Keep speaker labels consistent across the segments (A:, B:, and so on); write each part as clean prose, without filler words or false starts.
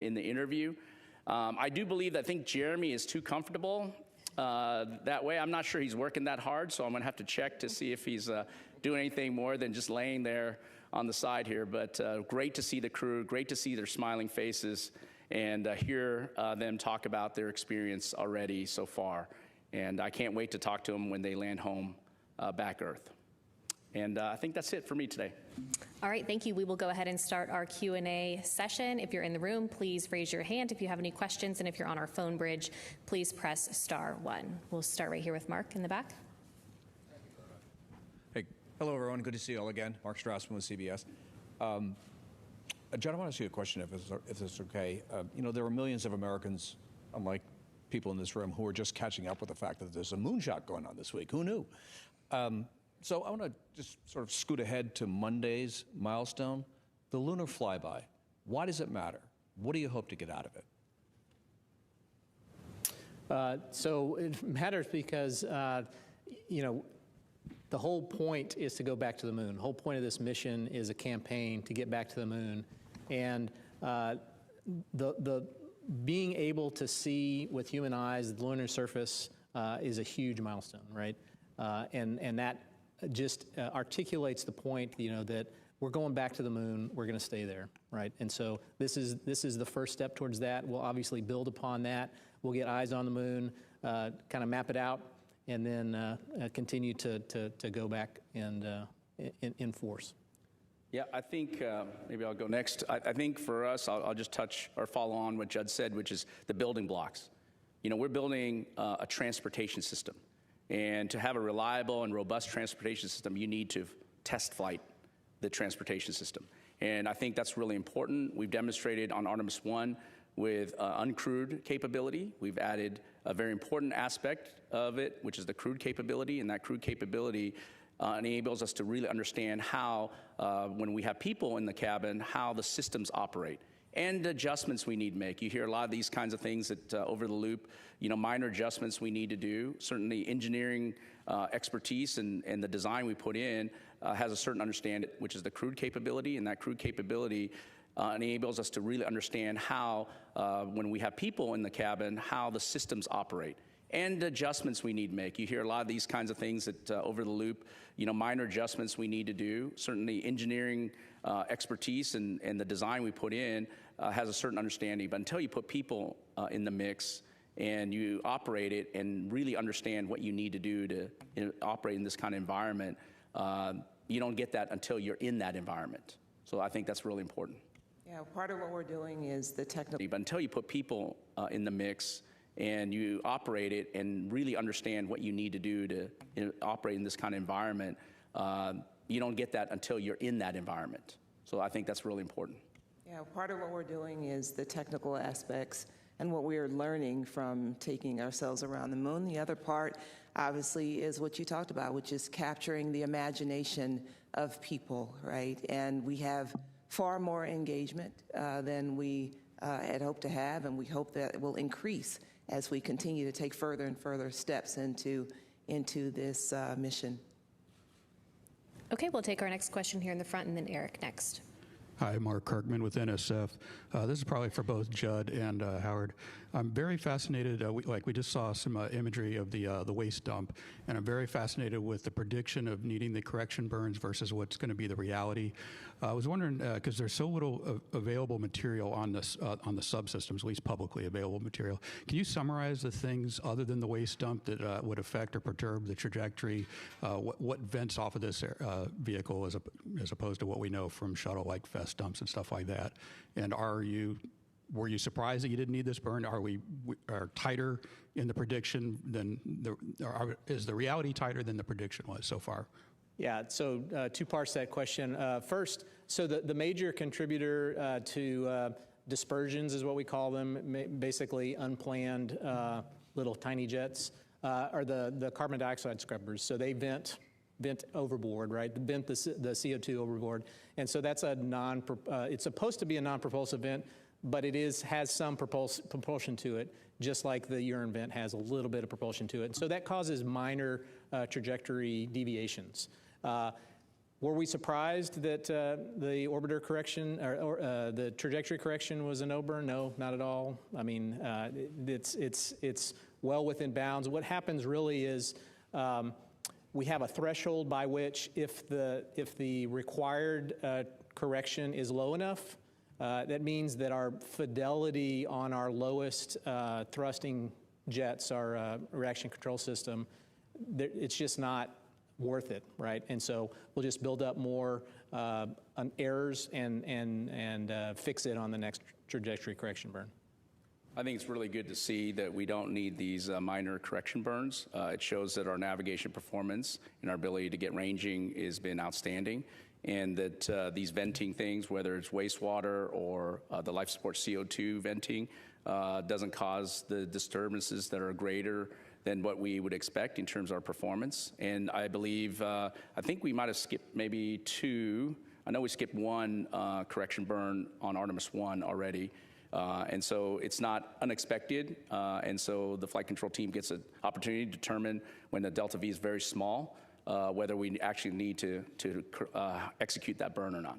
A: in the interview. I do believe that I think Jeremy is too comfortable that way. I'm not sure he's working that hard, so I'm going to have to check to see if he's doing anything more than just laying there on the side here. But great to see the crew, great to see their smiling faces, and hear them talk about their experience already so far. And I can't wait to talk to them when they land home back Earth. And I think that's it for me today.
B: All right, thank you. We will go ahead and start our Q&A session. If you're in the room, please raise your hand if you have any questions. And if you're on our phone bridge, please press *1. We'll start right here with Mark in the back.
C: Hey, hello everyone. Good to see you all again. Mark Strassman with CBS. John, I want to ask you a question, if it's okay. You know, there are millions of Americans, unlike people in this room, who are just catching up with the fact that there's a moonshot going on this week. Who knew? So I want to just sort of scoot ahead to Monday's milestone, the lunar flyby. Why does it matter? What do you hope to get out of it?
D: So it matters because, you know, the whole point is to go back to the moon. The whole point of this mission is a campaign to get back to the moon. And the being able to see with human eyes the lunar surface is a huge milestone, right? And that just articulates the point, you know, that we're going back to the moon, we're going to stay there, right? And so this is the first step towards that. We'll obviously build upon that. We'll get eyes on the moon, kind of map it out, and then continue to go back and in force.
A: Yeah, I think maybe I'll go next. I think for us, I'll just touch or follow on what Judd said, which is the building blocks. You know, we're building a transportation system. And to have a reliable and robust transportation system, you need to test flight the transportation system. And I think that's really important. We've demonstrated on Artemis 1 with uncrewed capability. We've added a very important aspect of it, which is the crewed capability. And that crewed capability enables us to really understand how, when we have people in the cabin, how the systems operate and adjustments we need to make. You hear a lot of these kinds of things that over the loop, you know, minor adjustments we need to do. Certainly engineering expertise and the design we put in has a certain understanding, which is the crewed capability, and that crewed capability enables us to really understand how, when we have people in the cabin, how the systems operate and adjustments we need to make. You hear a lot of these kinds of things that over the loop, you know, minor adjustments we need to do. Certainly engineering expertise and the design we put in has a certain understanding, but until you put people in the mix and you operate it and really understand what you need to do to operate in this kind of environment, you don't get that until you're in that environment. So I think that's really important.
E: Yeah, part of what we're doing is the technical.
A: But until you put people in the mix and you operate it and really understand what you need to do to operate in this kind of environment, you don't get that until you're in that environment. So I think that's really important.
E: Yeah, part of what we're doing is the technical aspects and what we are learning from taking ourselves around the moon. The other part, obviously, is what you talked about, which is capturing the imagination of people, right? And we have far more engagement than we had hoped to have, and we hope that it will increase as we continue to take further and further steps into this mission.
B: Okay, we'll take our next question here in the front, and then Eric next.
F: Hi, Mark Kirkman with NSF. This is probably for both Judd and Howard. I'm very fascinated, we just saw some imagery of the waste dump, and I'm very fascinated with the prediction of needing the correction burns versus what's going to be the reality. I was wondering, because there's so little available material on this on the subsystems, at least publicly available material. Can you summarize the things other than the waste dump that would affect or perturb the trajectory? What vents off of this vehicle as opposed to what we know from shuttle like Fest dumps and stuff like that? And were you surprised that you didn't need this burn? Are we tighter in the prediction than is the reality tighter than the prediction was so far?
D: Yeah, so two parts to that question. First, so the major contributor to dispersions is what we call them, basically unplanned little tiny jets, are the carbon dioxide scrubbers. So they vent overboard, right? Vent the CO2 overboard. And so that's it's supposed to be a non-propulsive vent, but it has some propulsion to it, just like the urine vent has a little bit of propulsion to it. And so that causes minor trajectory deviations. Were we surprised that the orbiter correction or the trajectory correction was a no-burn? No, not at all. I mean, it's well within bounds. What happens really is we have a threshold by which if the required correction is low enough, that means that our fidelity on our lowest thrusting jets, our reaction control system, it's just not worth it, right? And so we'll just build up more errors and fix it on the next trajectory correction burn.
A: I think it's really good to see that we don't need these minor correction burns. It shows that our navigation performance and our ability to get ranging has been outstanding, and that these venting things, whether it's wastewater or the life support CO2 venting, doesn't cause the disturbances that are greater than what we would expect in terms of our performance. And I believe, I think we might have skipped maybe 2. I know we skipped 1 correction burn on Artemis 1 already. And so it's not unexpected. And so the flight control team gets an opportunity to determine when the delta V is very small, whether we actually need to execute that burn or not.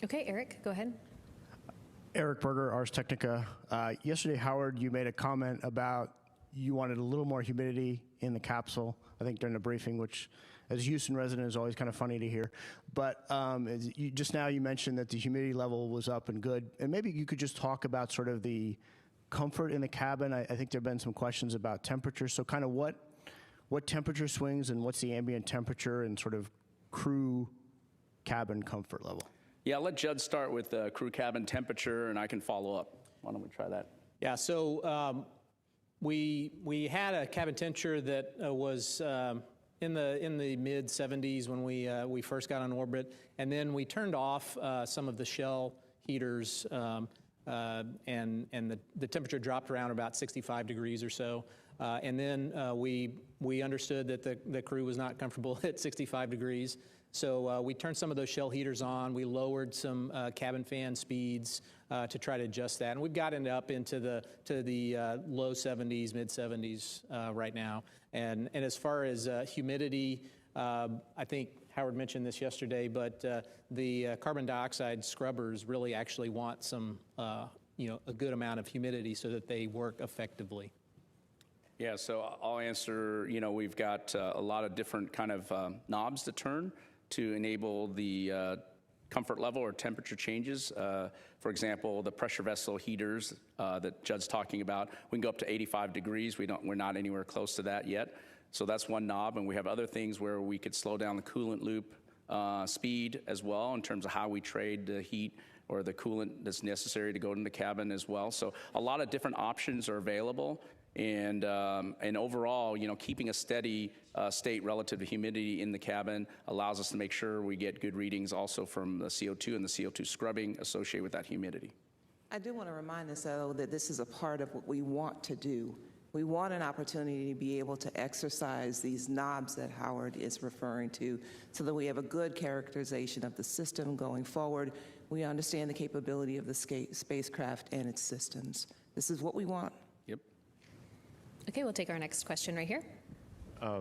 B: Okay, Eric, go ahead.
G: Eric Berger, Ars Technica. Yesterday, Howard, you made a comment about you wanted a little more humidity in the capsule, I think during the briefing, which as a Houston resident is always kind of funny to hear. But just now you mentioned that the humidity level was up and good. And maybe you could just talk about sort of the comfort in the cabin. I think there have been some questions about temperature. So kind of what temperature swings and what's the ambient temperature and sort of crew cabin comfort level?
A: Yeah, I'll let Judd start with the crew cabin temperature, and I can follow up. Why don't we try that?
D: Yeah, so we had a cabin temperature that was in the mid 70s when we first got on orbit, and then we turned off some of the shell heaters, and the temperature dropped around about 65 degrees or so. And then we understood that the crew was not comfortable at 65 degrees. So we turned some of those shell heaters on. We lowered some cabin fan speeds to try to adjust that. And we've gotten it up into the low 70s, mid 70s right now. And as far as humidity, I think Howard mentioned this yesterday, but the carbon dioxide scrubbers really actually want some, a good amount of humidity so that they work effectively.
A: Yeah, so I'll answer, we've got a lot of different kind of knobs to turn to enable the comfort level or temperature changes. For example, the pressure vessel heaters that Judd's talking about, we can go up to 85 degrees. We're not anywhere close to that yet. So that's one knob, and we have other things where we could slow down the coolant loop speed as well in terms of how we trade the heat or the coolant that's necessary to go in the cabin as well. So a lot of different options are available. And overall, keeping a steady state relative to humidity in the cabin allows us to make sure we get good readings also from the CO2 and the CO2 scrubbing associated with that humidity.
E: I do want to remind us, though, that this is a part of what we want to do. We want an opportunity to be able to exercise these knobs that Howard is referring to so that we have a good characterization of the system going forward. We understand the capability of the spacecraft and its systems. This is what we want.
B: Okay, we'll take our next question right here.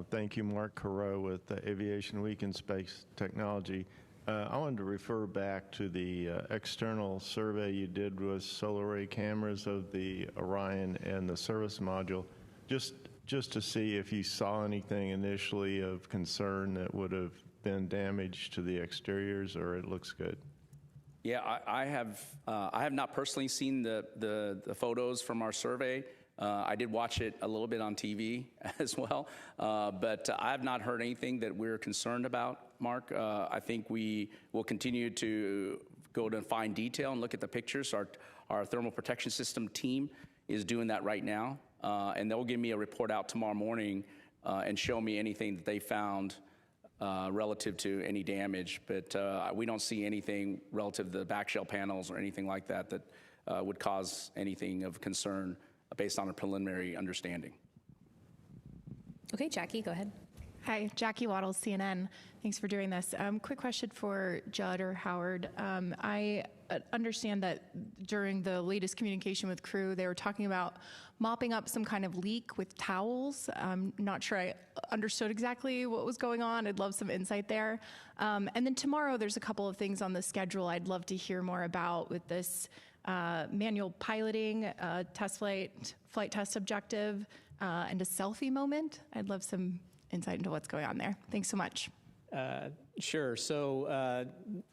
H: Thank you, Mark Carreau with Aviation Week in Space Technology. I wanted to refer back to the external survey you did with solar array cameras of the Orion and the service module, just to see if you saw anything initially of concern that would have been damage to the exteriors, or it looks good.
A: Yeah, I have not personally seen the photos from our survey. I did watch it a little bit on TV as well, but I have not heard anything that we're concerned about, Mark. I think we will continue to go to fine detail and look at the pictures. Our thermal protection system team is doing that right now, and they'll give me a report out tomorrow morning and show me anything that they found relative to any damage. But we don't see anything relative to the back shell panels or anything like that that would cause anything of concern based on a preliminary understanding.
B: Okay, Jackie, go ahead.
I: Hi, Jackie Waddles, CNN. Thanks for doing this. Quick question for Judd or Howard. I understand that during the latest communication with crew, they were talking about mopping up some kind of leak with towels. I'm not sure I understood exactly what was going on. I'd love some insight there. And then tomorrow, there's a couple of things on the schedule I'd love to hear more about with this manual piloting, test flight test objective, and a selfie moment. I'd love some insight into what's going on there. Thanks so much.
D: Sure. So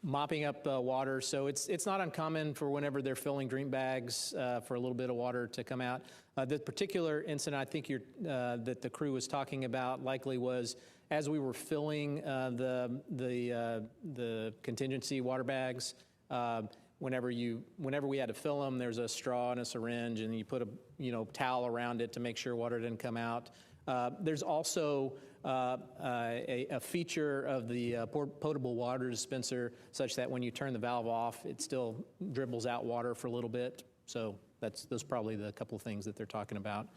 D: mopping up water. So it's not uncommon for whenever they're filling drink bags for a little bit of water to come out. The particular incident I think that the crew was talking about likely was as we were filling the contingency water bags. Whenever we had to fill them, there's a straw and a syringe, and you put a towel around it to make sure water didn't come out. There's also a feature of the potable water dispenser such that when you turn the valve off, it still dribbles out water for a little bit. So those are probably the couple of things that they're talking about.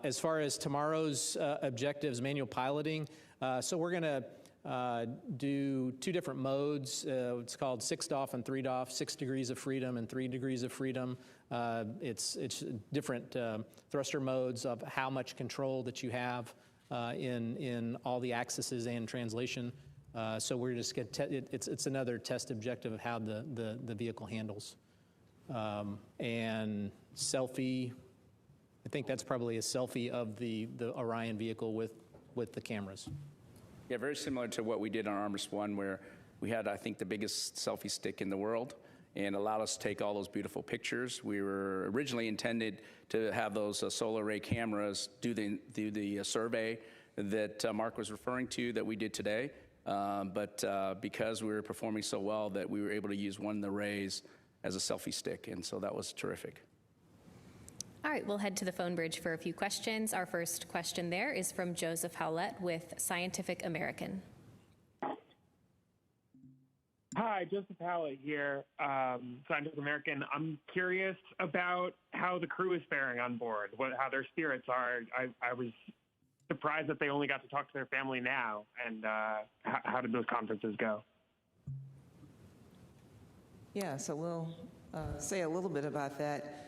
D: As far as tomorrow's objectives, manual piloting, so we're going to do 2 different modes. It's called 6 DOF and 3 DOF, 6 degrees of freedom and 3 degrees of freedom. It's different thruster modes of how much control that you have in all the axes and translation. So we're just going to it's another test objective of how the vehicle handles. And selfie, I think that's probably a selfie of the Orion vehicle with the cameras.
A: Yeah, very similar to what we did on Artrmis 1, where we had, I think, the biggest selfie stick in the world and allowed us to take all those beautiful pictures. We were originally intended to have those solar array cameras do the survey that Mark was referring to that we did today. But because we were performing so well that we were able to use one of the arrays as a selfie stick, and so that was terrific.
B: All right, we'll head to the phone bridge for a few questions. Our first question there is from Joseph Howlett with Scientific American.
J: Hi, Joseph Howlett here, Scientific American. I'm curious about how the crew is faring on board, how their spirits are. I was surprised that they only got to talk to their family now, and how did those conferences go?
E: Yeah, so we'll say a little bit about that.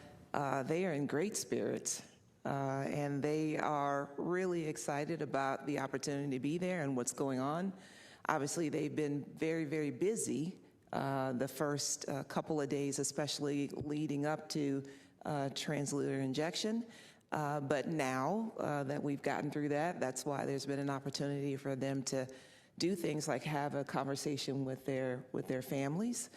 E: They are in great spirits, and they are really excited about the opportunity to be there and what's going on. Obviously, they've been very, very busy the first couple of days, especially leading up to translunar injection. But now that we've gotten through that, that's why there's been an opportunity for them to do things like have a conversation with their families.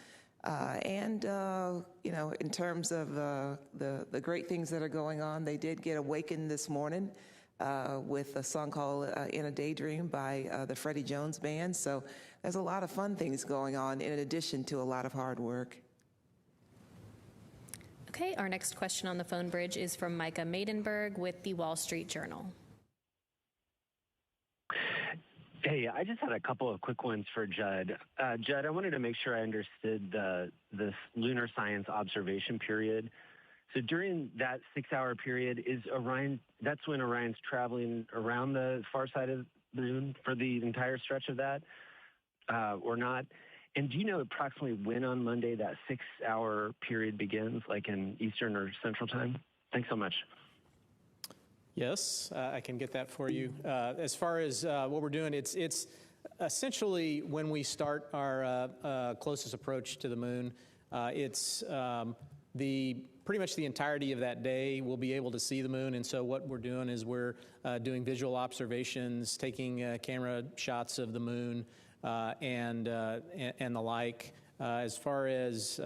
E: And in terms of the great things that are going on, they did get awakened this morning with a song called In a Daydream by the Freddie Jones Band. So there's a lot of fun things going on in addition to a lot of hard work.
B: Okay, our next question on the phone bridge is from Micah Maidenberg with the Wall Street Journal.
K: Hey, I just had a couple of quick ones for Judd. Judd, I wanted to make sure I understood this lunar science observation period. So during that 6-hour period, that's when Orion's traveling around the far side of the moon for the entire stretch of that, or not? And do you know approximately when on Monday that 6-hour period begins, like in Eastern or Central time? Thanks so much.
D: Yes, I can get that for you. As far as what we're doing, it's essentially when we start our closest approach to the moon. It's pretty much the entirety of that day we'll be able to see the moon, and so what we're doing is we're doing visual observations, taking camera shots of the moon and the like. As far as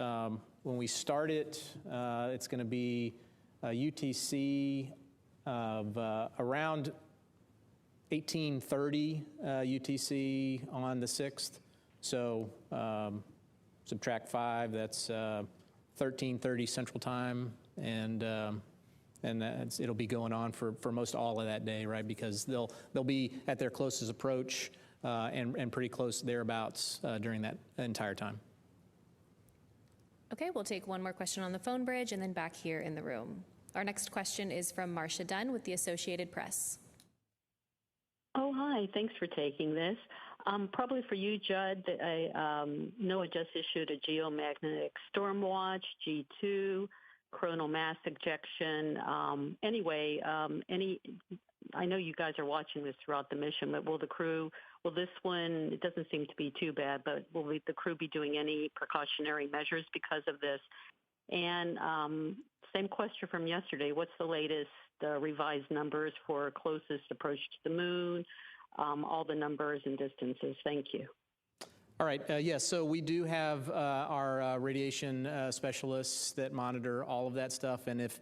D: when we start it, it's going to be UTC of around 1830 UTC on the 6th. So subtract 5, that's 1330 Central Time, and it'll be going on for most all of that day, right? Because they'll be at their closest approach and pretty close thereabouts during that entire time.
B: Okay, we'll take one more question on the phone bridge and then back here in the room. Our next question is from Marcia Dunn with the Associated Press.
L: Oh, hi. Thanks for taking this. Probably for you, Judd. NOAA just issued a geomagnetic storm watch, G2, coronal mass ejection. I know you guys are watching this throughout the mission, but will this one, it doesn't seem to be too bad, but will the crew be doing any precautionary measures because of this? And same question from yesterday. What's the latest revised numbers for closest approach to the moon, all the numbers and distances? Thank you.
D: All right. Yes. So we do have our radiation specialists that monitor all of that stuff, and if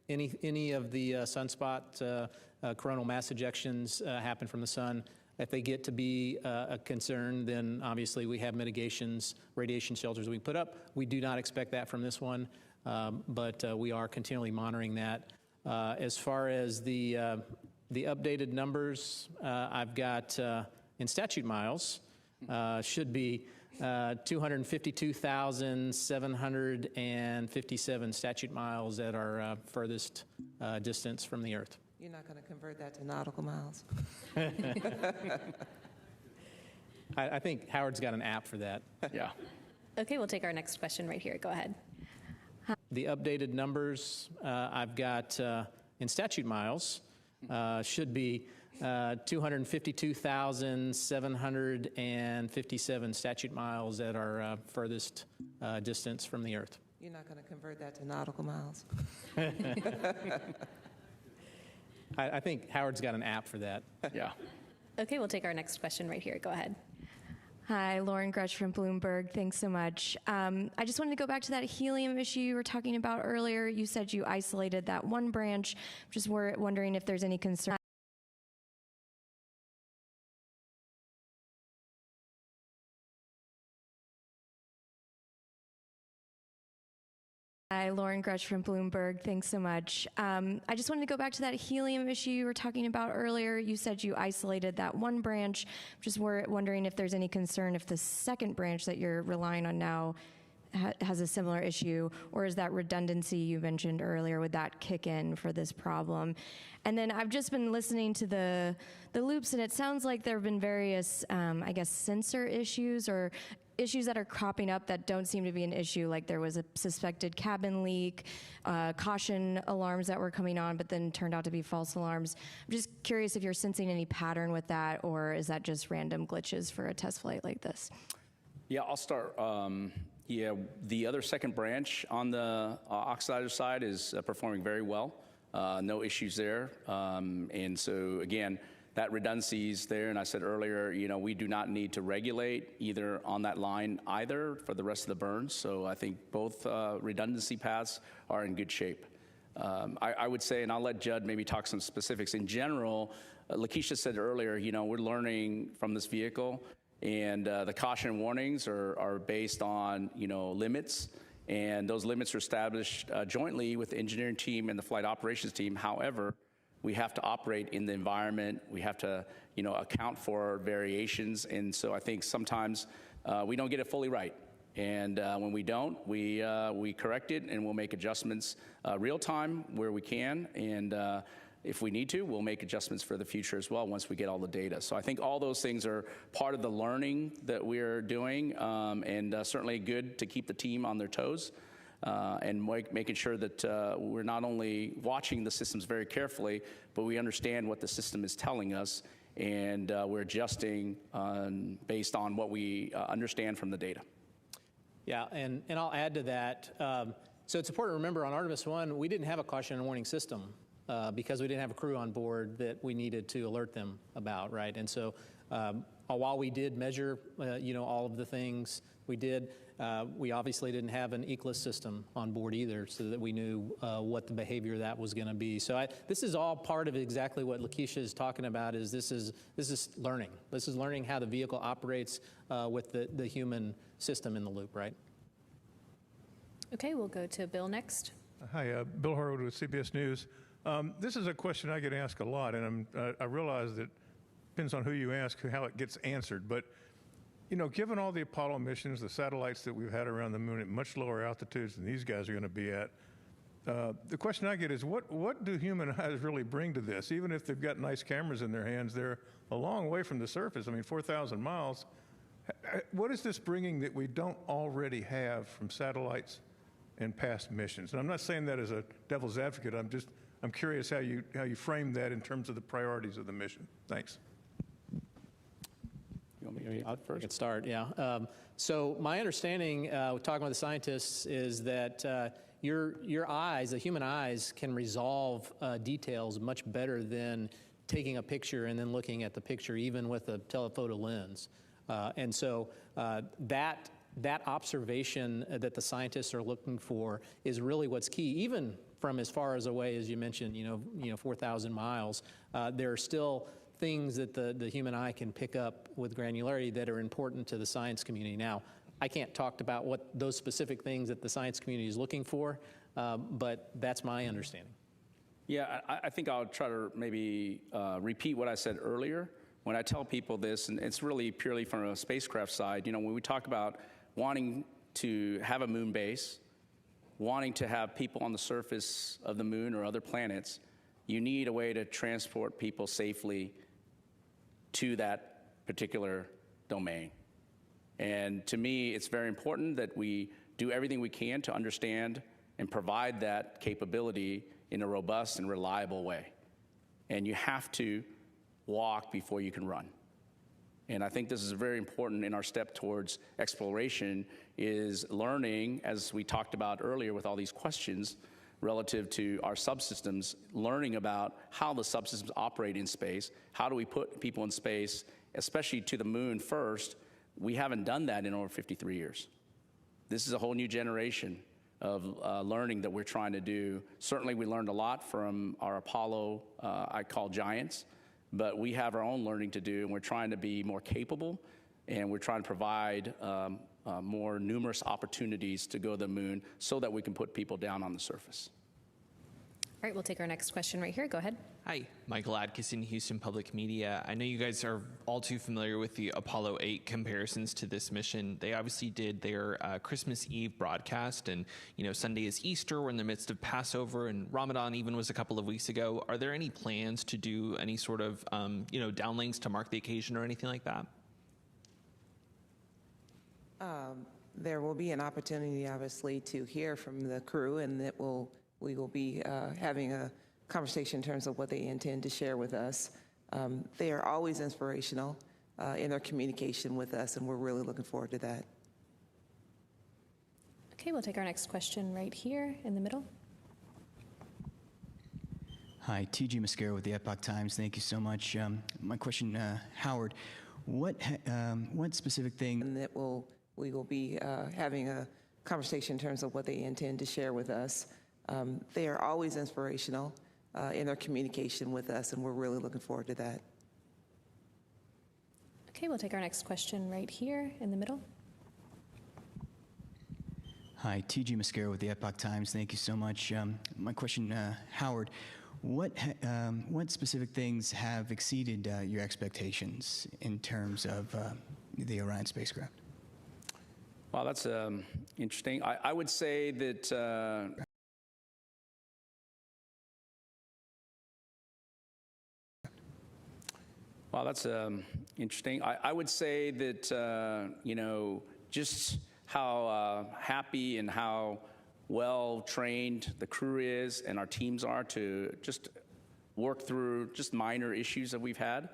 D: any of the sunspot coronal mass ejections happen from the sun, if they get to be a concern, then obviously we have mitigations, radiation shelters we put up. We do not expect that from this one, but we are continually monitoring that. As far as the updated numbers, I've got in statute miles. Should be 252,757 statute miles at our furthest distance from the Earth.
E: You're not going to convert that to nautical miles?
D: I think Howard's got an app for that.
A: Yeah.
B: Okay, we'll take our next question right here. Go ahead.
D: The updated numbers I've got in statute miles should be 252,757 statute miles at our furthest distance from the Earth.
E: You're not going to convert that to nautical miles?
D: I think Howard's got an app for that.
A: Yeah.
B: Okay, we'll take our next question right here. Go ahead.
M: Hi, Lauren Grutch from Bloomberg. Thanks so much. I just wanted to go back to that helium issue you were talking about earlier. You said you isolated that one branch. Just wondering if there's any concern. Hi, Lauren Grutch from Bloomberg. Thanks so much. I just wanted to go back to that helium issue you were talking about earlier. You said you isolated that one branch. Just wondering if there's any concern if the second branch that you're relying on now has a similar issue, or is that redundancy you mentioned earlier, would that kick in for this problem? And then I've just been listening to the loops, and it sounds like there have been various, sensor issues or issues that are cropping up that don't seem to be an issue, like there was a suspected cabin leak, caution alarms that were coming on, but then turned out to be false alarms. I'm just curious if you're sensing any pattern with that, or is that just random glitches for a test flight like this?
A: Yeah, I'll start. The other second branch on the oxidizer side is performing very well. No issues there. And so, again, that redundancy is there, and I said earlier, we do not need to regulate either on that line either for the rest of the burns. So I think both redundancy paths are in good shape. I would say, and I'll let Judd maybe talk some specifics. In general, Lakeisha said earlier, we're learning from this vehicle, and the caution warnings are based on limits, and those limits are established jointly with the engineering team and the flight operations team. However, we have to operate in the environment. We have to, account for variations. And so I think sometimes we don't get it fully right. And when we don't, we correct it, and we'll make adjustments real time where we can. And if we need to, we'll make adjustments for the future as well once we get all the data. So I think all those things are part of the learning that we're doing, and certainly good to keep the team on their toes. And making sure that we're not only watching the systems very carefully, but we understand what the system is telling us, and we're adjusting based on what we understand from the data.
D: Yeah, and I'll add to that. So it's important to remember on Artemis 1, we didn't have a caution and warning system because we didn't have a crew on board that we needed to alert them about, right? And so while we did measure, all of the things we did, we obviously didn't have an ECLIS system on board either, so that we knew what the behavior of that was going to be. So this is all part of exactly what Lakeisha is talking about. This is learning. This is learning how the vehicle operates with the human system in the loop, right?
B: Okay, we'll go to Bill next.
N: Hi, Bill Harwood with CBS News. This is a question I get asked a lot, and I realize that it depends on who you ask how it gets answered. But given all the Apollo missions, the satellites that we've had around the moon at much lower altitudes than these guys are going to be at, The question I get is, what do human eyes really bring to this? Even if they've got nice cameras in their hands, they're a long way from the surface. I mean, 4,000 miles. What is this bringing that we don't already have from satellites and past missions? And I'm not saying that as a devil's advocate. I'm curious how you frame that in terms of the priorities of the mission. Thanks.
A: You want me to go first?
D: I can start, yeah. So my understanding, talking with the scientists, is that your eyes, the human eyes, can resolve details much better than taking a picture and then looking at the picture, even with a telephoto lens. And so that observation that the scientists are looking for is really what's key. Even from as far as away as you mentioned, 4,000 miles, there are still things that the human eye can pick up with granularity that are important to the science community. Now, I can't talk about what those specific things that the science community is looking for, but that's my understanding.
A: Yeah, I think I'll try to maybe repeat what I said earlier. When I tell people this, and it's really purely from a spacecraft side, when we talk about wanting to have a moon base, wanting to have people on the surface of the moon or other planets, you need a way to transport people safely to that particular domain. And to me, it's very important that we do everything we can to understand and provide that capability in a robust and reliable way. And you have to walk before you can run. And I think this is very important in our step towards exploration, is learning, as we talked about earlier with all these questions relative to our subsystems, learning about how the subsystems operate in space. How do we put people in space, especially to the moon first? We haven't done that in over 53 years. This is a whole new generation of learning that we're trying to do. Certainly we learned a lot from our Apollo, I call giants, but we have our own learning to do, and we're trying to be more capable, and we're trying to provide more numerous opportunities to go to the moon so that we can put people down on the surface.
B: All right, we'll take our next question right here. Go ahead.
O: Hi, Michael Adkison, Houston Public Media. I know you guys are all too familiar with the Apollo 8 comparisons to this mission. They obviously did their Christmas Eve broadcast, and Sunday is Easter. We're in the midst of Passover, and Ramadan even was a couple of weeks ago. Are there any plans to do any sort of downlinks to mark the occasion or anything like that?
E: There will be an opportunity, obviously, to hear from the crew, and we will be having a conversation in terms of what they intend to share with us. They are always inspirational in their communication with us, and we're really looking forward to that.
B: Okay, we'll take our next question right here in the middle.
P: Hi, T.G. Mascara with the Epoch Times. Thank you so much. My question, Howard, what specific thing?
E: And we will be having a conversation in terms of what they intend to share with us. They are always inspirational in their communication with us, and we're really looking forward to that.
B: Okay, we'll take our next question right here in the middle.
P: Hi, T.G. Mascara with the Epoch Times. Thank you so much. My question, Howard, what specific things have exceeded your expectations in terms of the Orion spacecraft?
A: Well, that's interesting. I would say that Wow, that's interesting. I would say that, just how happy and how well trained the crew is and our teams are to just work through just minor issues that we've had.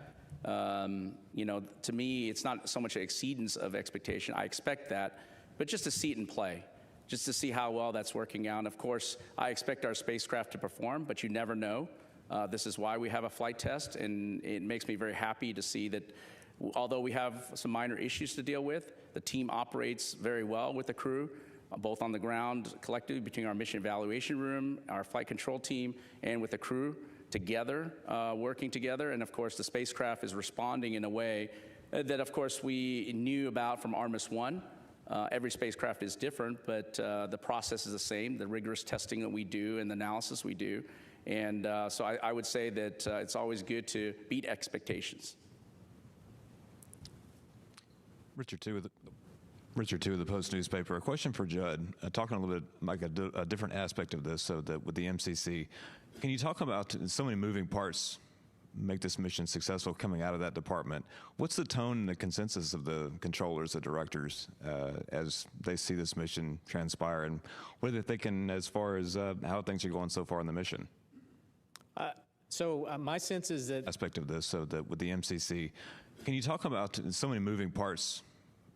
A: To me, it's not so much an exceedance of expectation. I expect that, but just to see it in play, just to see how well that's working out. And of course, I expect our spacecraft to perform, but you never know. This is why we have a flight test, and it makes me very happy to see that although we have some minor issues to deal with, the team operates very well with the crew, both on the ground collectively between our mission evaluation room, our flight control team, and with the crew together, working together. And of course, the spacecraft is responding in a way that, of course, we knew about from Artemis 1. Every spacecraft is different, but the process is the same, the rigorous testing that we do and the analysis we do. And so I would say that it's always good to beat expectations.
Q: Richard, too. Richard Two of the Post newspaper. A question for Judd. Talking a little bit like a different aspect of this, so that with the MCC, can you talk about so many moving parts make this mission successful coming out of that department? What's the tone and the consensus of the controllers, the directors, as they see this mission transpire, and what are they thinking as far as how things are going so far in the mission?
D: My sense is that
Q: Aspect of this, so that with the MCC, can you talk about so many moving parts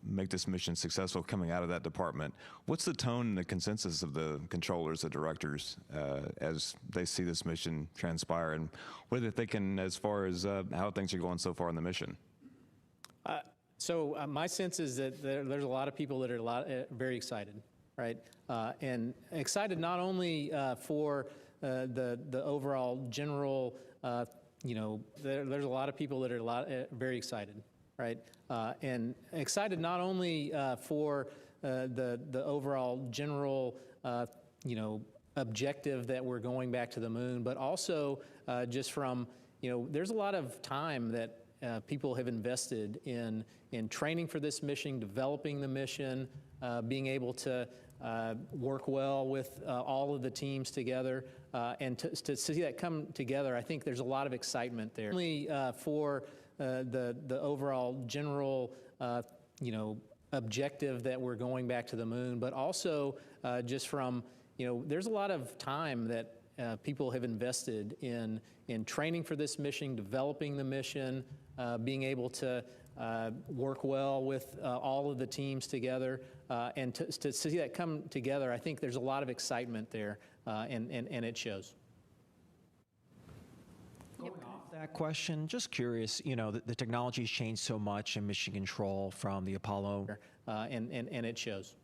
Q: make this mission successful coming out of that department? What's the tone and the consensus of the controllers, the directors, as they see this mission transpire, and what are they thinking as far as how things are going so far in the mission?
D: My sense is that there's a lot of people that are very excited, right? And excited not only for the overall general, there's a lot of people that are very excited, right? And excited not only for the overall general, objective that we're going back to the moon, but also just from, there's a lot of time that people have invested in training for this mission, developing the mission, being able to work well with all of the teams together, and to see that come together. I think there's a lot of excitement there. Only for the overall general, objective that we're going back to the moon, but also just from, there's a lot of time that people have invested in training for this mission, developing the mission, being able to work well with all of the teams together, and to see that come together. I think there's a lot of excitement there, and it shows.
R: That question, just curious, the technology's changed so much in mission control from the Apollo.
D: And it shows.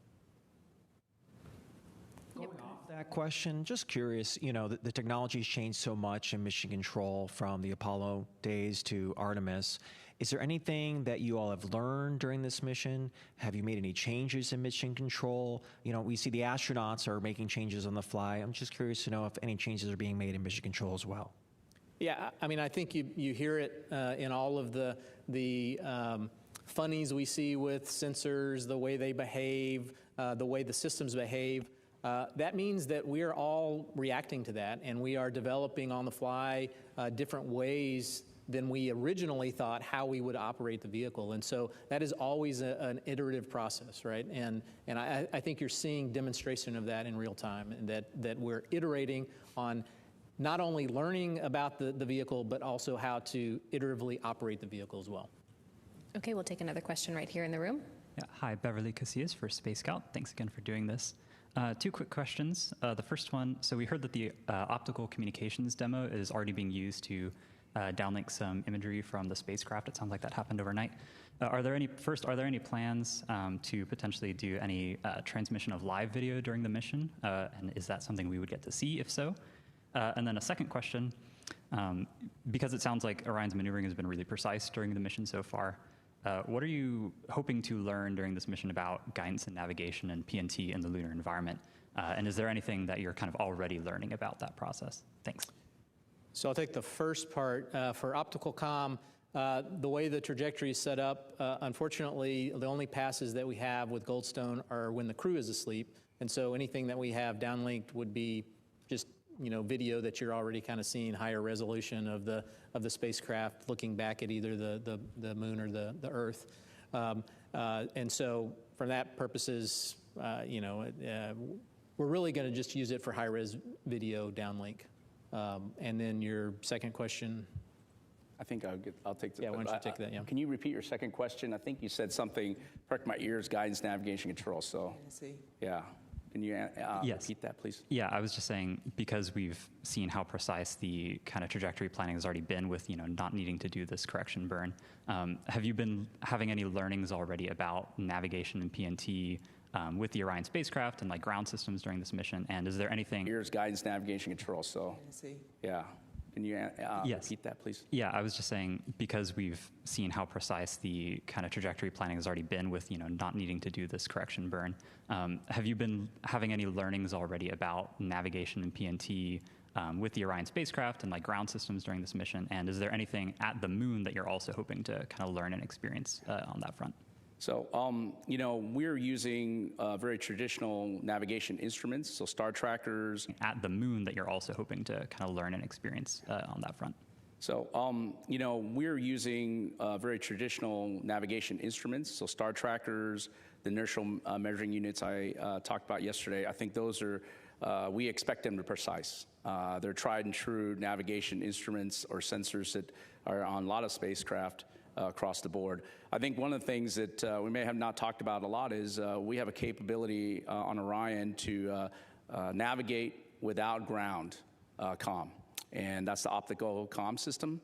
R: That question, just curious, the technology's changed so much in mission control from the Apollo days to Artemis. Is there anything that you all have learned during this mission? Have you made any changes in mission control? We see the astronauts are making changes on the fly. I'm just curious to know if any changes are being made in mission control as well.
D: Yeah, I mean, I think you hear it in all of the funnies we see with sensors, the way they behave, the way the systems behave. That means that we are all reacting to that, and we are developing on the fly different ways than we originally thought how we would operate the vehicle. And so that is always an iterative process, right? And I think you're seeing demonstration of that in real time, and that we're iterating on not only learning about the vehicle, but also how to iteratively operate the vehicle as well.
B: Okay, we'll take another question right here in the room.
S: Yeah, hi, Beverly Casillas for Space Scout. Thanks again for doing this. Two quick questions. The first one, so we heard that the optical communications demo is already being used to downlink some imagery from the spacecraft. It sounds like that happened overnight. Are there any plans to potentially do any transmission of live video during the mission? And is that something we would get to see, if so? And then a second question, because it sounds like Orion's maneuvering has been really precise during the mission so far, what are you hoping to learn during this mission about guidance and navigation and PNT in the lunar environment? And is there anything that you're kind of already learning about that process? Thanks.
D: So I'll take the first part. For optical comm, the way the trajectory is set up, unfortunately, the only passes that we have with Goldstone are when the crew is asleep. And so anything that we have downlinked would be just video that you're already kind of seeing, higher resolution of the spacecraft looking back at either the moon or the Earth. And so for that purposes, we're really going to just use it for high-res video downlink. And then your second question.
A: I think I'll take the.
D: Yeah, why don't you take that? Yeah.
A: Can you repeat your second question? I think you said something. Correct my ears. Guidance, navigation, control. So. Yeah. Can you
S: yes.
A: repeat that, please?
S: Yeah, I was just saying, because we've seen how precise the kind of trajectory planning has already been with, not needing to do this correction burn, have you been having any learnings already about navigation and PNT with the Orion spacecraft and like ground systems during this mission? And is there anything?
A: Here's guidance, navigation, control. So. Yeah. Can you
S: yes.
A: repeat that, please?
S: Yeah, I was just saying, because we've seen how precise the kind of trajectory planning has already been with, not needing to do this correction burn, have you been having any learnings already about navigation and PNT with the Orion spacecraft and like ground systems during this mission? And is there anything at the moon that you're also hoping to kind of learn and experience on that front?
A: So, we're using very traditional navigation instruments, so star trackers.
S: At the moon that you're also hoping to kind of learn and experience on that front.
A: So, we're using very traditional navigation instruments, so star trackers, the inertial measuring units I talked about yesterday. I think those are, we expect them to be precise. They're tried and true navigation instruments or sensors that are on a lot of spacecraft across the board. I think one of the things that we may have not talked about a lot is we have a capability on Orion to navigate without ground comm, and that's the optical comm system,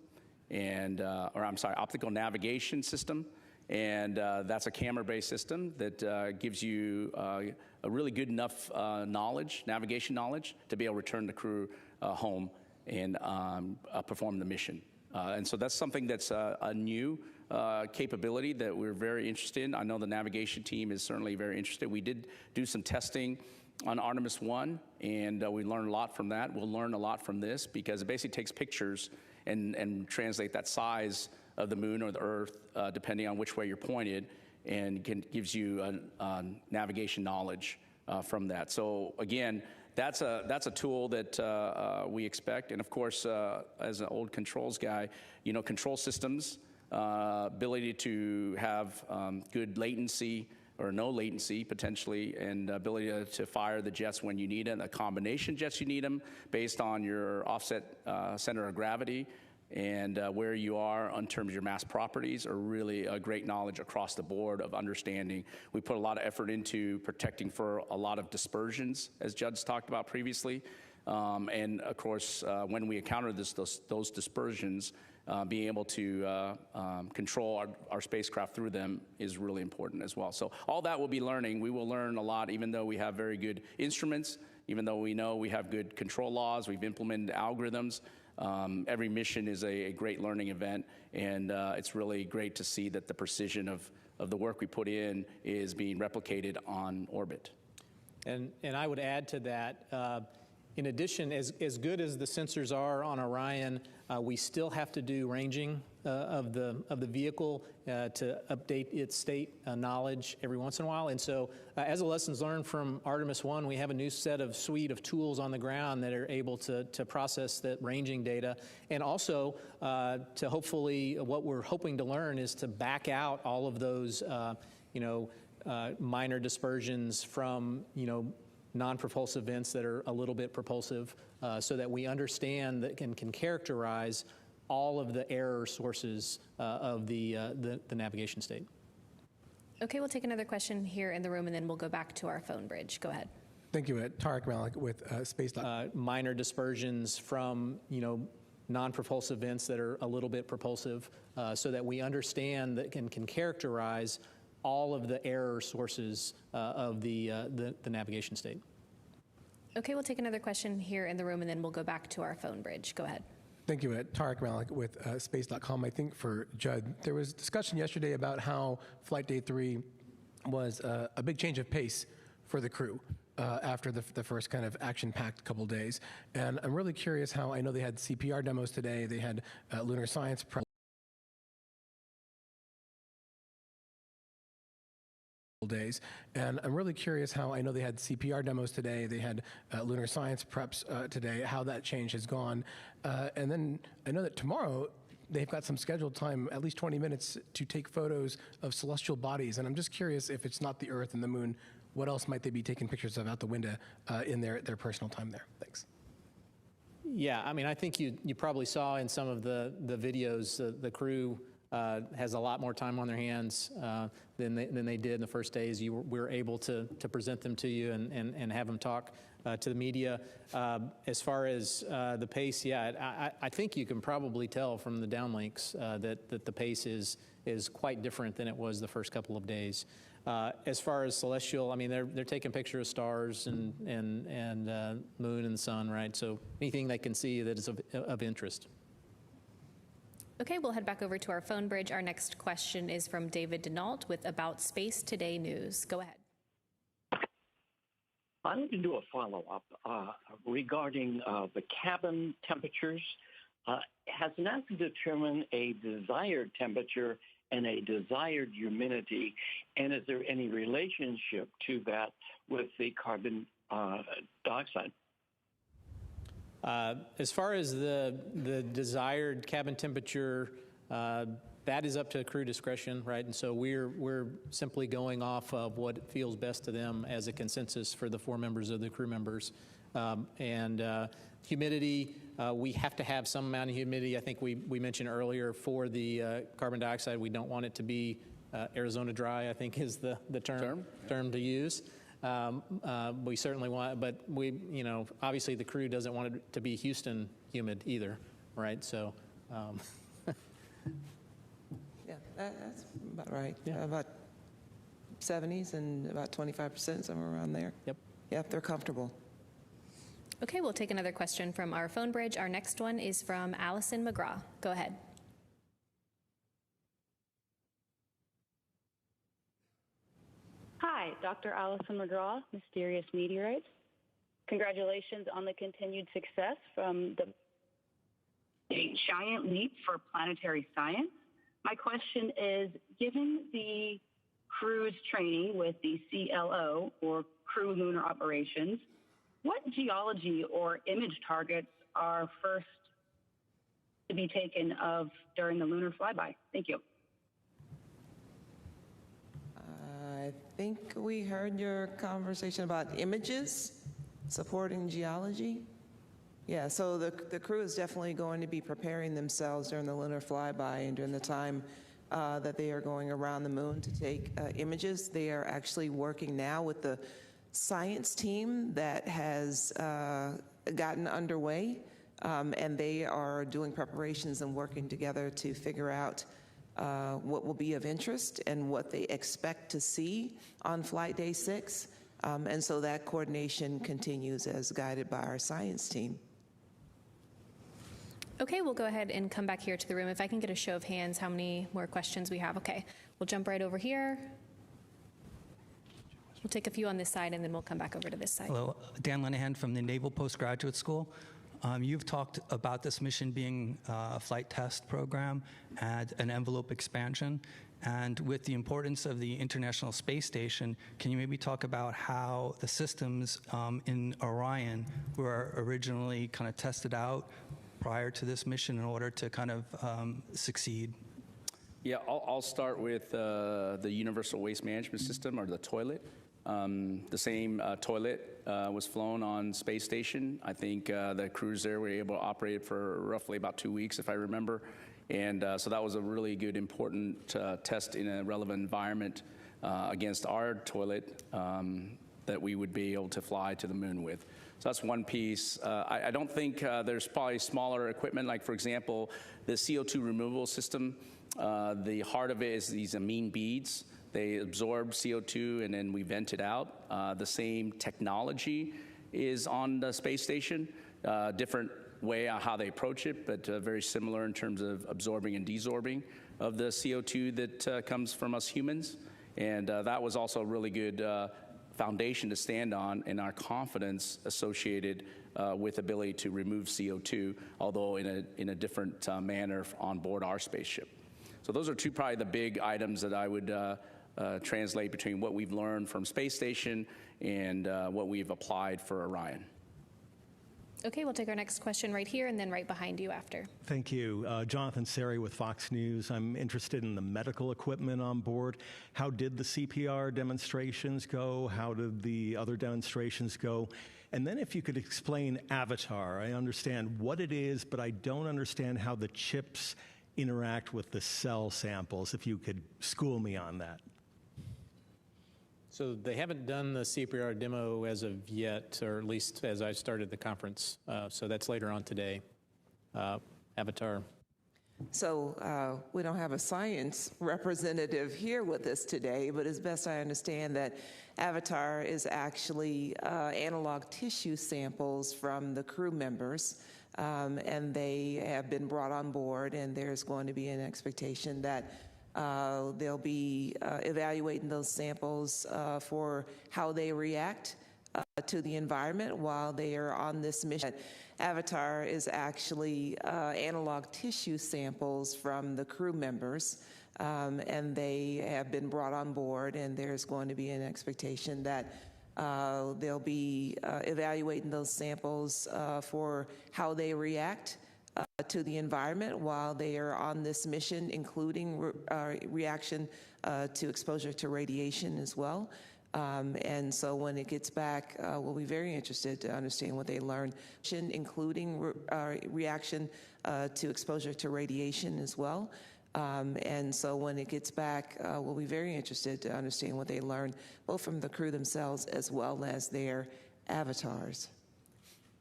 A: and optical navigation system, and that's a camera-based system that gives you a really good enough navigation knowledge to be able to return the crew home and perform the mission. And so that's something that's a new capability that we're very interested in. I know the navigation team is certainly very interested. We did do some testing on Artemis 1, and we learned a lot from that. We'll learn a lot from this because it basically takes pictures and translate that size of the moon or the Earth, depending on which way you're pointed, and gives you navigation knowledge from that. So again, that's a tool that we expect. And of course, as an old controls guy, control systems, ability to have good latency or no latency potentially, and ability to fire the jets when you need it, the combination jets you need them based on your offset center of gravity and where you are in terms of your mass properties are really a great knowledge across the board of understanding. We put a lot of effort into protecting for a lot of dispersions, as Judd's talked about previously. And of course, when we encounter those dispersions, being able to control our spacecraft through them is really important as well. So all that we'll be learning. We will learn a lot, even though we have very good instruments, even though we know we have good control laws, we've implemented algorithms. Every mission is a great learning event, and it's really great to see that the precision of the work we put in is being replicated on orbit.
D: And I would add to that, in addition, as good as the sensors are on Orion, we still have to do ranging of the vehicle to update its state knowledge every once in a while. And so, as a lessons learned from Artemis 1, we have a new suite of tools on the ground that are able to process that ranging data, and also to hopefully, what we're hoping to learn is to back out all of those, minor dispersions from, non-propulsive events that are a little bit propulsive, so that we understand that can characterize all of the error sources of the navigation state.
B: Okay, we'll take another question here in the room, and then we'll go back to our phone bridge. Go ahead.
T: Thank you, Tarek Malik with Space.
D: Minor dispersions from, non-propulsive events that are a little bit propulsive, so that we understand that can characterize all of the error sources of the navigation state.
B: Okay, we'll take another question here in the room, and then we'll go back to our phone bridge. Go ahead.
T: Thank you, Tarek Malik with Space.com. I think for Judd, there was discussion yesterday about how Flight Day 3 was a big change of pace for the crew after the first kind of action-packed couple days. And I'm really curious how, I know they had CPR demos today, they had lunar science days. And I'm really curious how, I know they had CPR demos today, they had lunar science preps today, how that change has gone. And then I know that tomorrow they've got some scheduled time, at least 20 minutes, to take photos of celestial bodies. And I'm just curious, if it's not the Earth and the Moon, what else might they be taking pictures of out the window in their personal time there? Thanks.
D: Yeah, I mean, I think you probably saw in some of the videos, the crew has a lot more time on their hands than they did in the first days. We were able to present them to you and have them talk to the media. As far as the pace, yeah, I think you can probably tell from the downlinks that the pace is quite different than it was the first couple of days. As far as celestial, I mean, they're taking pictures of stars and moon and sun, right? So anything they can see that is of interest.
B: Okay, we'll head back over to our phone bridge. Our next question is from David Denault with About Space Today News. Go ahead.
U: I need to do a follow-up regarding the cabin temperatures. Has NASA determined a desired temperature and a desired humidity? And is there any relationship to that with the carbon dioxide?
D: As far as the desired cabin temperature, that is up to crew discretion, right? And so we're simply going off of what feels best to them as a consensus for the 4 members of the crew members. Humidity, we have to have some amount of humidity. I think we mentioned earlier for the carbon dioxide, we don't want it to be Arizona dry, I think is the term to use. We certainly want, but obviously the crew doesn't want it to be Houston humid either, right? So.
E: Yeah, that's about right.
D: Yeah.
E: About 70s and about 25%, somewhere around there. Yep, they're comfortable.
B: Okay, we'll take another question from our phone bridge. Our next one is from Allison McGraw. Go ahead.
C: Hi, Dr. Allison McGraw, Mysterious Meteorites. Congratulations on the continued success from the giant leap for planetary science. My question is, given the crew's training with the CLO, or Crew Lunar Operations, what geology or image targets are first to be taken of during the lunar flyby? Thank you.
E: I think we heard your conversation about images supporting geology. Yeah, so the crew is definitely going to be preparing themselves during the lunar flyby and during the time that they are going around the moon to take images. They are actually working now with the science team that has gotten underway, and they are doing preparations and working together to figure out what will be of interest and what they expect to see on flight day 6. And so that coordination continues as guided by our science team.
B: Okay, we'll go ahead and come back here to the room. If I can get a show of hands, how many more questions we have. Okay, we'll jump right over here. We'll take a few on this side, and then we'll come back over to this side.
V: Hello, Dan Lenahan from the Naval Postgraduate School. You've talked about this mission being a flight test program and an envelope expansion. And with the importance of the International Space Station, can you maybe talk about how the systems in Orion were originally kind of tested out prior to this mission in order to kind of succeed?
A: Yeah, I'll start with the Universal Waste Management System, or the toilet. The same toilet was flown on space station. I think the crews there were able to operate it for roughly about 2 weeks, if I remember. And so that was a really good, important test in a relevant environment against our toilet that we would be able to fly to the moon with. So that's one piece. I don't think there's probably smaller equipment, like, for example, the CO2 removal system. The heart of it is these amine beads. They absorb CO2 and then we vent it out. The same technology is on the space station, different way on how they approach it, but very similar in terms of absorbing and desorbing of the CO2 that comes from us humans. And that was also a really good foundation to stand on in our confidence associated with ability to remove CO2, although in a different manner on board our spaceship. So those are probably the big items that I would translate between what we've learned from space station and what we've applied for Orion.
B: Okay, we'll take our next question right here and then right behind you after.
W: Thank you. Jonathan Seri with Fox News. I'm interested in the medical equipment on board. How did the CPR demonstrations go? How did the other demonstrations go? And then if you could explain Avatar. I understand what it is, but I don't understand how the chips interact with the cell samples. If you could school me on that.
D: So they haven't done the CPR demo as of yet, or at least as I started the conference. So that's later on today. Avatar.
E: So we don't have a science representative here with us today, but as best I understand that Avatar is actually analog tissue samples from the crew members, and they have been brought on board, and there's going to be an expectation that they'll be evaluating those samples for how they react to the environment while they are on this mission. Avatar is actually analog tissue samples from the crew members, and they have been brought on board, and there's going to be an expectation that they'll be evaluating those samples for how they react to the environment while they are on this mission, including reaction to exposure to radiation as well. And so when it gets back, we'll be very interested to understand what they learned, including reaction to exposure to radiation as well. And so when it gets back, we'll be very interested to understand what they learned, both from the crew themselves as well as their avatars.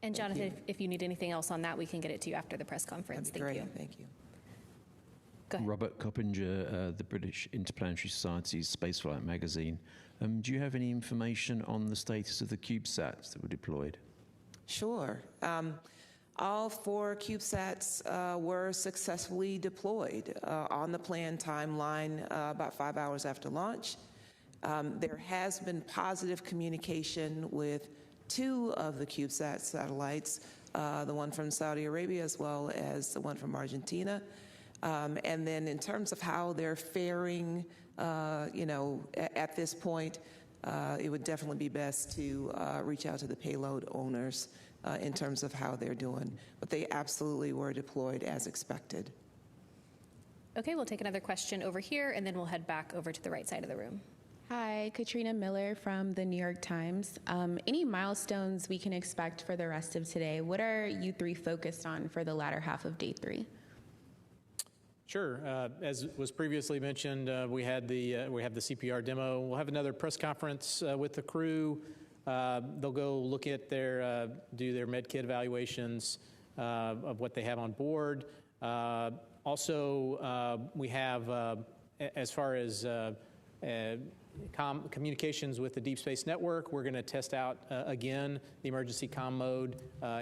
B: And Jonathan, if you need anything else on that, we can get it to you after the press conference.
E: That'd be great. Thank you.
B: Go ahead.
F: Robert Coppinger, the British Interplanetary Society's Spaceflight magazine. Do you have any information on the status of the CubeSats that were deployed?
E: Sure. All 4 CubeSats were successfully deployed on the planned timeline about 5 hours after launch. There has been positive communication with 2 of the CubeSat satellites, the one from Saudi Arabia as well as the one from Argentina. And then in terms of how they're faring, at this point, it would definitely be best to reach out to the payload owners in terms of how they're doing. But they absolutely were deployed as expected.
B: Okay, we'll take another question over here, and then we'll head back over to the right side of the room.
G: Hi, Katrina Miller from the New York Times. Any milestones we can expect for the rest of today? What are you 3 focused on for the latter half of day 3?
D: Sure. As was previously mentioned, we have the CPR demo. We'll have another press conference with the crew. They'll go look at do their med kit evaluations of what they have on board. Also, we have, as far as communications with the Deep Space Network, we're going to test out again the emergency comm mode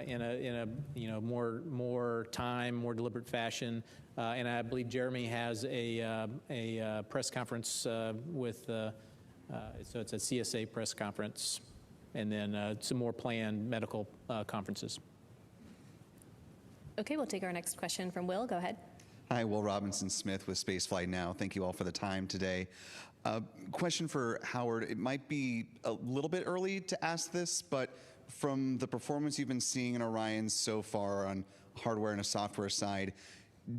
D: in a more deliberate fashion. And I believe Jeremy has a press conference with so it's a CSA press conference, and then some more planned medical conferences.
B: Okay, we'll take our next question from Will. Go ahead.
H: Hi, Will Robinson Smith with Spaceflight Now. Thank you all for the time today. Question for Howard. It might be a little bit early to ask this, but from the performance you've been seeing in Orion so far on hardware and a software side,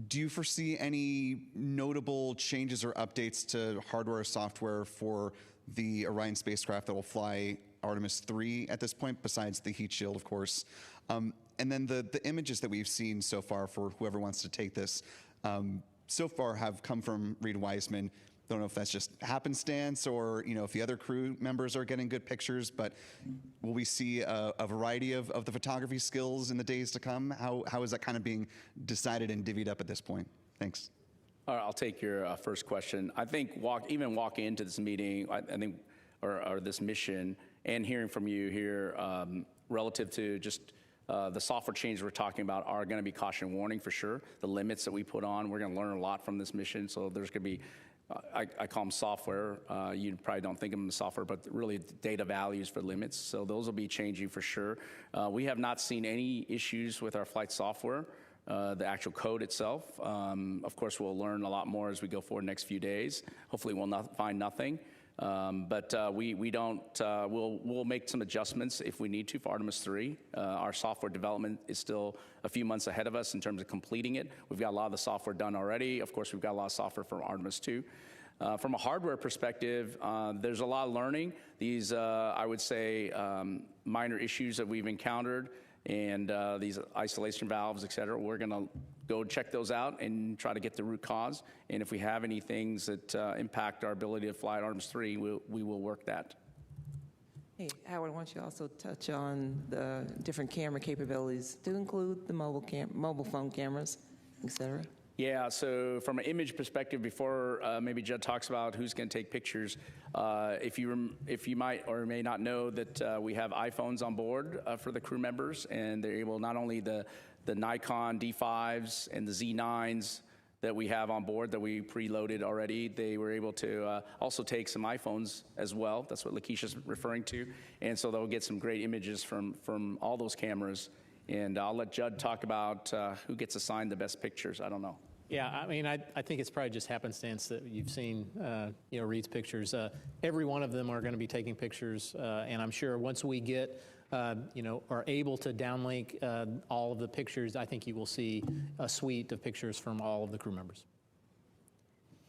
H: do you foresee any notable changes or updates to hardware or software for the Orion spacecraft that will fly Artemis 3 at this point, besides the heat shield, of course? And then the images that we've seen so far for whoever wants to take this, so far have come from Reed Wiseman. Don't know if that's just happenstance or, if the other crew members are getting good pictures, but will we see a variety of the photography skills in the days to come? How is that kind of being decided and divvied up at this point? Thanks.
A: All right, I'll take your first question. I think walking into this meeting, or this mission, and hearing from you here relative to just the software changes we're talking about are going to be caution and warning for sure. The limits that we put on, we're going to learn a lot from this mission. So there's going to be, I call them software. You probably don't think of them as software, but really data values for limits. So those will be changing for sure. We have not seen any issues with our flight software, the actual code itself. Of course, we'll learn a lot more as we go forward next few days. Hopefully we'll find nothing. But we don't, we'll make some adjustments if we need to for Artemis 3. Our software development is still a few months ahead of us in terms of completing it. We've got a lot of the software done already. Of course, we've got a lot of software for Artemis 2. From a hardware perspective, there's a lot of learning. These, I would say, minor issues that we've encountered and these isolation valves, et cetera, we're going to go check those out and try to get the root cause. And if we have any things that impact our ability to fly at Artemis 3, we will work that.
E: Hey, Howard, why don't you also touch on the different camera capabilities to include the mobile phone cameras, et cetera?
A: Yeah, so from an image perspective, before maybe Judd talks about who's going to take pictures, if you might or may not know that we have iPhones on board for the crew members, and they're able, not only the Nikon D5s and the Z9s that we have on board that we preloaded already, they were able to also take some iPhones as well. That's what Lakeisha's referring to. And so they'll get some great images from all those cameras. And I'll let Judd talk about who gets assigned the best pictures. I don't know.
D: Yeah, I mean, I think it's probably just happenstance that you've seen, Reed's pictures. Every one of them are going to be taking pictures, and I'm sure once we get, are able to downlink all of the pictures, I think you will see a suite of pictures from all of the crew members.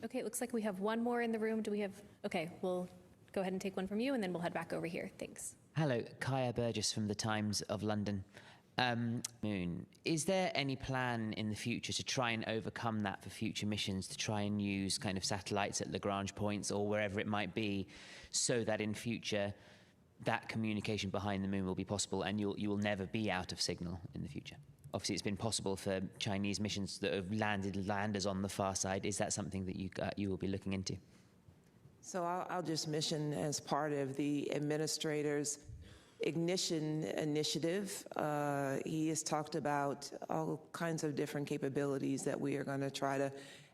B: Okay, it looks like we have one more in the room. Do we have, okay, we'll go ahead and take one from you, and then we'll head back over here. Thanks.
I: Hello, Kaya Burgess from the Times of London. Moon. Is there any plan in the future to try and overcome that for future missions, to try and use kind of satellites at Lagrange points or wherever it might be, so that in future that communication behind the moon will be possible and you will never be out of signal in the future? Obviously, it's been possible for Chinese missions that have landed landers on the far side. Is that something that you will be looking into?
E: So I'll just mention, as part of the administrator's Ignition initiative, he has talked about all kinds of different capabilities that we are going to try to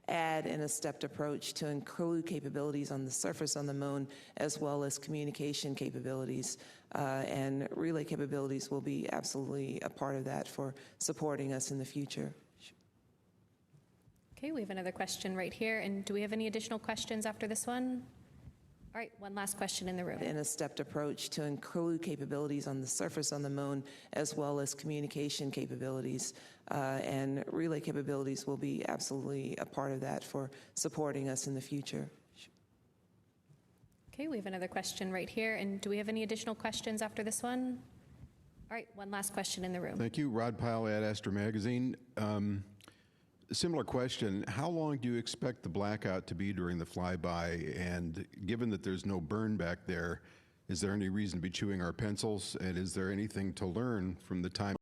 E: add in a stepped approach to include capabilities on the surface on the moon, as well as communication capabilities. And relay capabilities will be absolutely a part of that for supporting us in the future.
B: Okay, we have another question right here. And do we have any additional questions after this one? All right, one last question in the room.
E: In a stepped approach to include capabilities on the surface on the moon, as well as communication capabilities. And relay capabilities will be absolutely a part of that for supporting us in the future.
B: Okay, we have another question right here. And do we have any additional questions after this one? All right, one last question in the room.
J: Thank you. Rod Pyle at Astro Magazine. Similar question, how long do you expect the blackout to be during the flyby? And given that there's no burn back there, is there any reason to be chewing our pencils? And is there anything to learn from the time?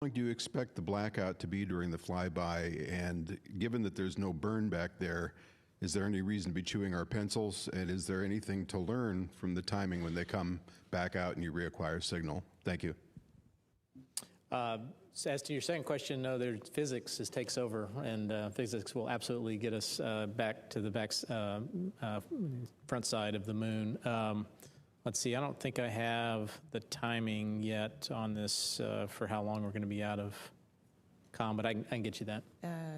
J: How long do you expect the blackout to be during the flyby? And given that there's no burn back there, is there any reason to be chewing our pencils? And is there anything to learn from the timing when they come back out and you reacquire signal? Thank you.
D: So as to your second question, no, physics takes over, and physics will absolutely get us back to the front side of the moon. Let's see, I don't think I have the timing yet on this for how long we're going to be out of COM, but I can get you that.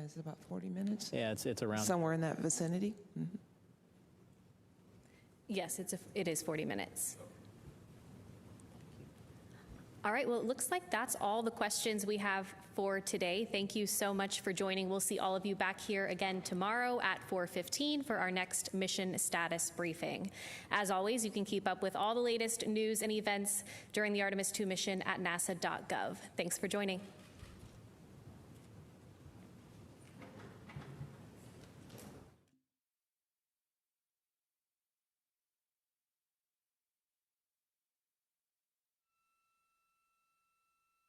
E: Is it about 40 minutes?
D: Yeah, it's around.
E: Somewhere in that vicinity? Mm-hmm.
B: Yes, it is 40 minutes. All right, well, it looks like that's all the questions we have for today. Thank you so much for joining. We'll see all of you back here again tomorrow at 4:15 for our next mission status briefing. As always, you can keep up with all the latest news and events during the Artemis II mission at nasa.gov. Thanks for joining.